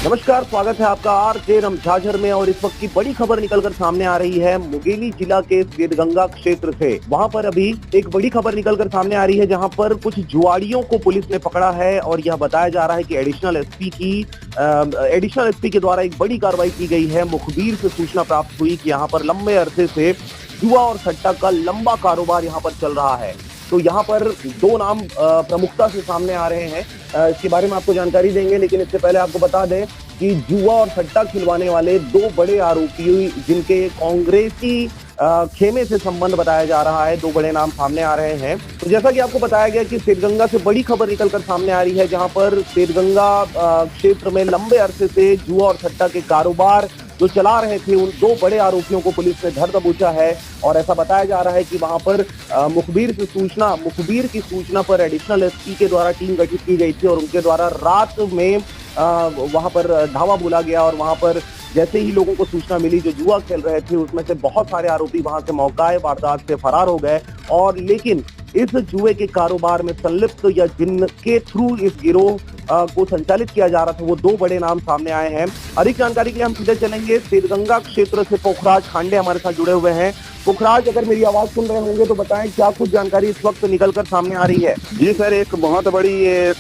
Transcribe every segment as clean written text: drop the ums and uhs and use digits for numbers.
नमस्कार, स्वागत है आपका आरजे रमझाझर में। और इस वक्त की बड़ी खबर निकलकर सामने आ रही है मुंगेली जिला के सिद्धगंगा क्षेत्र से। वहां पर अभी एक बड़ी खबर निकलकर सामने आ रही है जहां पर कुछ जुआड़ियों को पुलिस ने पकड़ा है और यह बताया जा रहा है कि एडिशनल एसपी के द्वारा एक बड़ी कार्रवाई की गई है। मुखबिर से सूचना प्राप्त हुई कि यहाँ पर लंबे अरसे से जुआ और सट्टा का लंबा कारोबार यहाँ पर चल रहा है। तो यहाँ पर दो नाम प्रमुखता से सामने आ रहे हैं, इसके बारे में आपको जानकारी देंगे। लेकिन इससे पहले आपको बता दें कि जुआ और सट्टा खिलवाने वाले दो बड़े आरोपी जिनके कांग्रेसी खेमे से संबंध बताया जा रहा है, दो बड़े नाम सामने आ रहे हैं। तो जैसा कि आपको बताया गया कि सिद्धगंगा से बड़ी खबर निकलकर सामने आ रही है जहां पर सिद्धगंगा क्षेत्र में लंबे अरसे से जुआ और सट्टा के कारोबार जो चला रहे थे, उन दो बड़े आरोपियों को पुलिस ने धर दबोचा है। और ऐसा बताया जा रहा है कि वहां पर मुखबिर की सूचना पर एडिशनल एसपी के द्वारा टीम गठित की गई थी और उनके द्वारा रात में वहां पर धावा बोला गया। और वहां पर जैसे ही लोगों को सूचना मिली जो जुआ खेल रहे थे, उसमें से बहुत सारे आरोपी वहां से मौका वारदात से फरार हो गए। और लेकिन इस जुए के कारोबार में संलिप्त या जिनके थ्रू इस गिरोह को संचालित किया जा रहा था, वो दो बड़े नाम सामने आए हैं। अधिक जानकारी के लिए हम सीधे चलेंगे सिद्धगंगा क्षेत्र से। पोखराज खांडे हमारे साथ जुड़े हुए हैं। पोखराज, अगर मेरी आवाज सुन रहे होंगे तो बताएं क्या कुछ जानकारी इस वक्त निकलकर सामने आ रही है। जी सर, एक बहुत बड़ी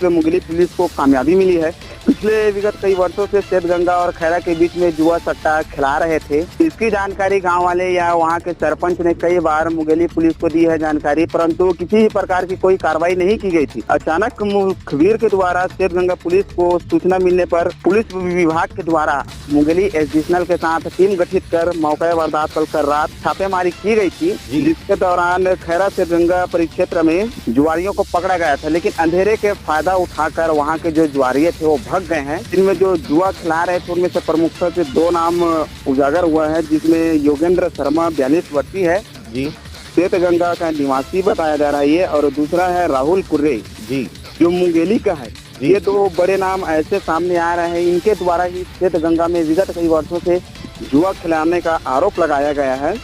मुंगेली पुलिस को कामयाबी मिली है। पिछले विगत कई वर्षों से सिद्धगंगा और खैरा के बीच में जुआ सट्टा खिला रहे थे। इसकी जानकारी गांव वाले या वहां के सरपंच ने कई बार मुंगेली पुलिस को दी है जानकारी, परंतु किसी भी प्रकार की कोई कार्रवाई नहीं की गई थी। अचानक मुखबिर के द्वारा सिद्धगंगा पुलिस को सूचना मिलने पर पुलिस विभाग के द्वारा मुंगेली एडिशनल के साथ टीम गठित कर मौका वारदात पर रात छापेमारी की गई थी, जिसके दौरान खैरा सिद्धगंगा परिक्षेत्र में जुआरियों को पकड़ा गया था। लेकिन अंधेरे के फायदा उठाकर वहां के जो जुआरिये थे वो भाग गए हैं। जिनमें जो जुआ खिला रहे थे उनमें से प्रमुखता से दो नाम उजागर हुआ है, जिसमें योगेंद्र शर्मा 42 वर्षीय है जी, सिद्धगंगा का निवासी बताया जा रहा है, और दूसरा है राहुल कुर्रे जी, जो मुंगेली का है। ये दो बड़े नाम ऐसे सामने आ रहे हैं, इनके द्वारा ही सिद्धगंगा में विगत कई वर्षों से जुआ खिलाने का आरोप लगाया गया है।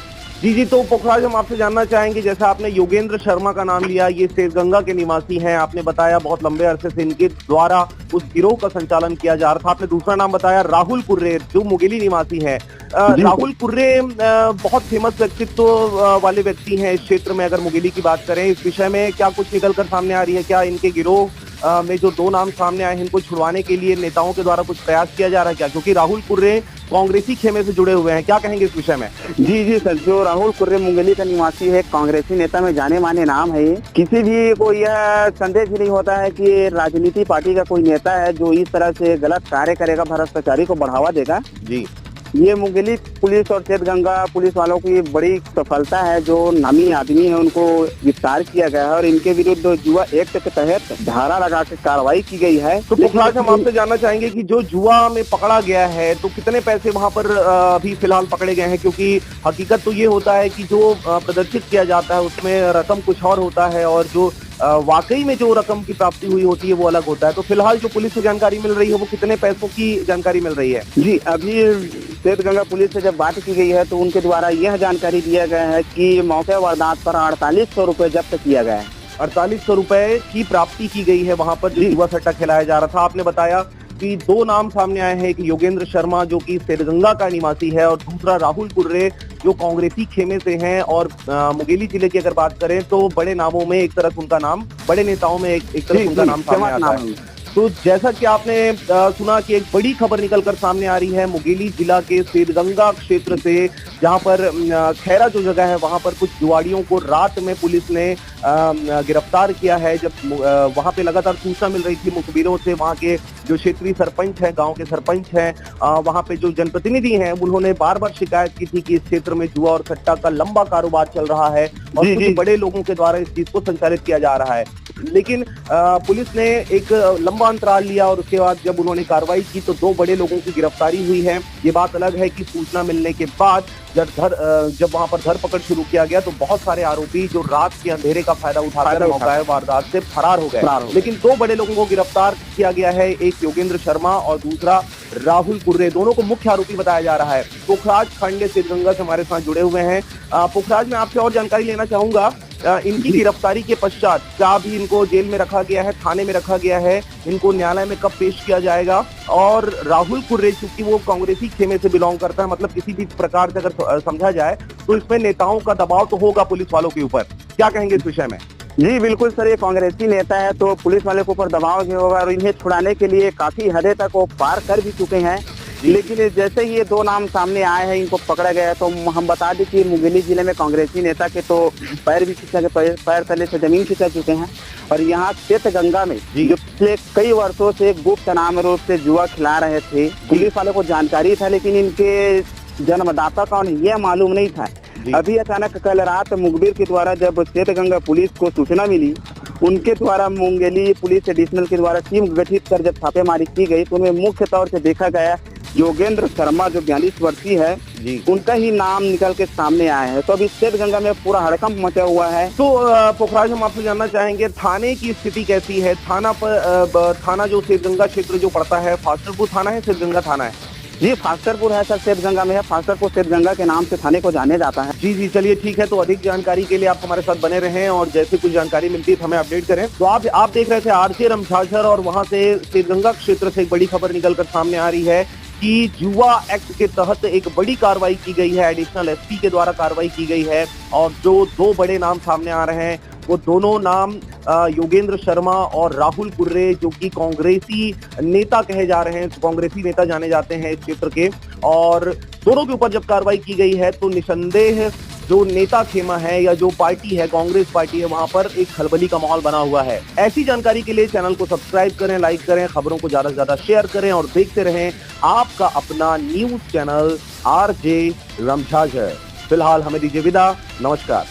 जी, तो पोखराज, हम आपसे जानना चाहेंगे, जैसा आपने योगेंद्र शर्मा का नाम लिया, ये सिद्धगंगा के निवासी हैं। आपने बताया बहुत लंबे अरसे से इनके द्वारा उस गिरोह का संचालन किया जा रहा था। आपने दूसरा नाम बताया राहुल कुर्रे, जो मुंगेली निवासी है। राहुल कुर्रे बहुत फेमस व्यक्तित्व वाले व्यक्ति हैं इस क्षेत्र में। अगर मुंगेली की बात करें, इस विषय में क्या कुछ निकलकर सामने आ रही है? क्या इनके गिरोह में जो दो नाम सामने आए हैं, इनको छुड़वाने के लिए नेताओं के द्वारा कुछ प्रयास किया जा रहा है क्या? क्योंकि राहुल कुर्रे कांग्रेसी खेमे से जुड़े हुए हैं, क्या कहेंगे इस विषय में? जी सर, जो राहुल कुर्रे मुंगेली का निवासी है, कांग्रेसी नेता में जाने माने नाम है। किसी भी को यह संदेश नहीं होता है कि राजनीति पार्टी का कोई नेता है जो इस तरह से गलत कार्य करेगा, भ्रष्टाचारी को बढ़ावा देगा। जी, ये मुंगेली पुलिस और सिद्धगंगा पुलिस वालों की बड़ी सफलता है। जो नामी आदमी है उनको गिरफ्तार किया गया है और इनके विरुद्ध जुआ एक्ट के तहत धारा लगा के कार्रवाई की गई है। तो पोखराज, हम आपसे जानना चाहेंगे कि जो जुआ में पकड़ा गया है, तो कितने पैसे वहां पर अभी फिलहाल पकड़े गए हैं? क्योंकि हकीकत तो ये होता है कि जो प्रदर्शित किया जाता है उसमें रकम कुछ और होता है और जो वाकई में जो रकम की प्राप्ति हुई होती है वो अलग होता है। तो फिलहाल जो पुलिस से जानकारी मिल रही है वो कितने पैसों की जानकारी मिल रही है? जी, अभी सिद्धगंगा पुलिस से जब बात की गई है तो उनके द्वारा यह जानकारी दिया गया है कि मौके वारदात पर 4800 रुपए जब्त किया गया है। 4800 रुपए की प्राप्ति की गई है वहां पर जो जुआ सट्टा खिलाया जा रहा था। आपने बताया कि दो नाम सामने आए हैं, एक योगेंद्र शर्मा जो कि सिद्धगंगा का निवासी है और दूसरा राहुल कुर्रे जो कांग्रेसी खेमे से हैं। और मुंगेली जिले की अगर बात करें तो बड़े नामों में एक तरफ उनका नाम, बड़े नेताओं में एक तरफ उनका नाम सामने आता है। तो जैसा कि आपने सुना कि एक बड़ी खबर निकलकर सामने आ रही है मुंगेली जिला के सिद्धगंगा क्षेत्र से, जहां पर खैरा जो जगह है वहां पर कुछ जुआड़ियों को रात में पुलिस ने गिरफ्तार किया है। जब वहां पे लगातार सूचना मिल रही थी मुखबिरों से, वहां के जो क्षेत्रीय सरपंच हैं, गांव के सरपंच हैं, वहां पे जो जनप्रतिनिधि हैं, उन्होंने बार बार शिकायत की थी कि इस क्षेत्र में जुआ और सट्टा का लंबा कारोबार चल रहा है और कुछ बड़े लोगों के द्वारा इस चीज को संचालित किया जा रहा है। लेकिन पुलिस ने एक लंबा अंतराल लिया और उसके बाद जब उन्होंने कार्रवाई की तो दो बड़े लोगों की गिरफ्तारी हुई है। ये बात अलग है कि सूचना मिलने के बाद जब वहां पर धरपकड़ शुरू किया गया तो बहुत सारे आरोपी जो रात के अंधेरे का फायदा उठाकर मौका वारदात से फरार हो गए। लेकिन दो बड़े लोगों को गिरफ्तार किया गया है, एक योगेंद्र शर्मा और दूसरा राहुल कुर्रे, दोनों को मुख्य आरोपी बताया जा रहा है। पोखराज खांडे सिद्धगंगा से हमारे साथ जुड़े हुए हैं। पोखराज, मैं आपसे और जानकारी लेना चाहूंगा इनकी गिरफ्तारी के पश्चात क्या भी इनको जेल में रखा गया है, थाने में रखा गया है, इनको न्यायालय में कब पेश किया जाएगा? और राहुल कुर्रे चूंकि वो कांग्रेसी खेमे से बिलोंग करता है, मतलब किसी भी प्रकार से अगर समझा जाए तो इसमें नेताओं का दबाव तो होगा पुलिस वालों के ऊपर। क्या कहेंगे इस विषय में? जी बिल्कुल सर, ये कांग्रेसी नेता है तो पुलिस वाले के ऊपर दबाव भी होगा और इन्हें छुड़ाने के लिए काफी हद तक वो पार कर भी चुके हैं। लेकिन जैसे ही ये दो नाम सामने आए हैं, इनको पकड़ा गया है, तो हम बता दें कि मुंगेली जिले में कांग्रेसी नेता के तो पैर भी खिंचा के पैर तले से जमीन खिंचा चुके हैं। और यहाँ श्वेतगंगा में जो पिछले कई वर्षों से गुप्त नाम रूप से जुआ खिला रहे थे, पुलिस वालों को जानकारी था लेकिन इनके जन्मदाता कौन है यह मालूम नहीं था। अभी अचानक कल रात मुखबिर के द्वारा जब श्वेतगंगा पुलिस को सूचना मिली, उनके द्वारा मुंगेली पुलिस एडिशनल के द्वारा टीम गठित कर जब छापेमारी की गई तो उनमें मुख्य तौर से देखा गया योगेंद्र शर्मा जो 42 वर्षीय है, उनका ही नाम निकल के सामने आया है। तो अभी श्वेतगंगा में पूरा हड़कंप मचा हुआ है। तो पोखराज, हम आपसे जानना चाहेंगे थाने की स्थिति कैसी है? थाना जो श्वेतगंगा क्षेत्र जो पड़ता है, फास्टरपुर थाना है, श्वेतगंगा थाना है? जी फास्टरपुर है सर, श्वेतगंगा में है। फास्टरपुर श्वेतगंगा के नाम से थाने को जाने जाता है। जी, चलिए ठीक है। तो अधिक जानकारी के लिए आप हमारे साथ बने रहें और जैसे कुछ जानकारी मिलती है तो हमें अपडेट करें। तो आप देख रहे थे आरजे रमझाझर, और वहां से श्वेतगंगा क्षेत्र से एक बड़ी खबर निकलकर सामने आ रही है कि जुआ एक्ट के तहत एक बड़ी कार्रवाई की गई है, एडिशनल एसपी के द्वारा कार्रवाई की गई है। और जो दो बड़े नाम सामने आ रहे हैं वो दोनों नाम योगेंद्र शर्मा और राहुल कुर्रे, जो कि कांग्रेसी नेता कहे जा रहे हैं, कांग्रेसी नेता जाने जाते हैं इस क्षेत्र के। और दोनों के ऊपर जब कार्रवाई की गई है तो निसंदेह जो नेता खेमा है या जो पार्टी है, कांग्रेस पार्टी है, वहां पर एक खलबली का माहौल बना हुआ है। ऐसी जानकारी के लिए चैनल को सब्सक्राइब करें, लाइक करें, खबरों को ज्यादा से ज्यादा शेयर करें और देखते रहें आपका अपना न्यूज चैनल आरजे रमझाझर। फिलहाल हमें दीजिए विदा, नमस्कार।